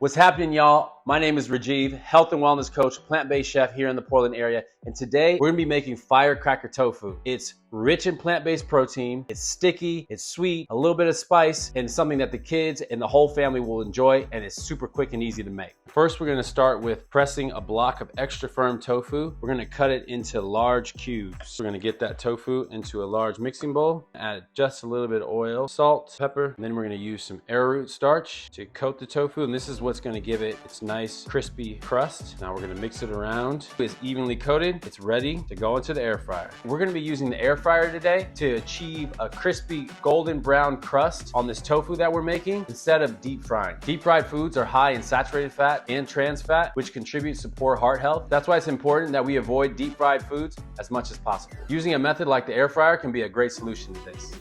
What's happening, y'all? My name is Rajiv, health and wellness coach, plant-based chef here in the Portland area. And today we're gonna be making firecracker tofu. It's rich in plant-based protein, it's sticky, it's sweet, a little bit of spice, and something that the kids and the whole family will enjoy, and it's super quick and easy to make. First, we're gonna start with pressing a block of extra firm tofu. We're gonna cut it into large cubes. We're gonna get that tofu into a large mixing bowl, add just a little bit of oil, salt, pepper, and then we're gonna use some arrowroot starch to coat the tofu, and this is what's gonna give it its nice crispy crust. Now we're gonna mix it around. It's evenly coated, it's ready to go into the air fryer. We're gonna be using the air fryer today to achieve a crispy golden brown crust on this tofu that we're making instead of deep frying. Deep fried foods are high in saturated fat and trans fat, which contributes to poor heart health. That's why it's important that we avoid deep fried foods as much as possible. Using a method like the air fryer can be a great solution to this.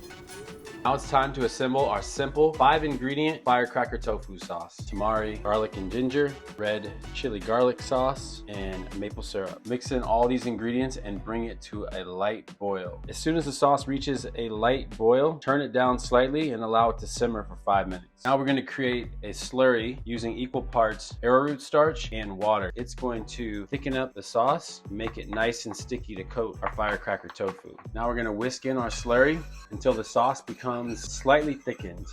Now it's time to assemble our simple 5-ingredient firecracker tofu sauce. Tamari, garlic and ginger, red chili garlic sauce, and maple syrup. Mix in all these ingredients and bring it to a light boil. As soon as the sauce reaches a light boil, turn it down slightly and allow it to simmer for 5 minutes. Now we're going to create a slurry using equal parts arrowroot starch and water. It's going to thicken up the sauce, make it nice and sticky to coat our firecracker tofu. Now we're going to whisk in our slurry until the sauce becomes slightly thickened.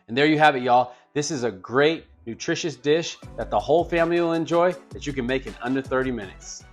And there you have it, y'all. This is a great, nutritious dish that the whole family will enjoy that you can make in under 30 minutes.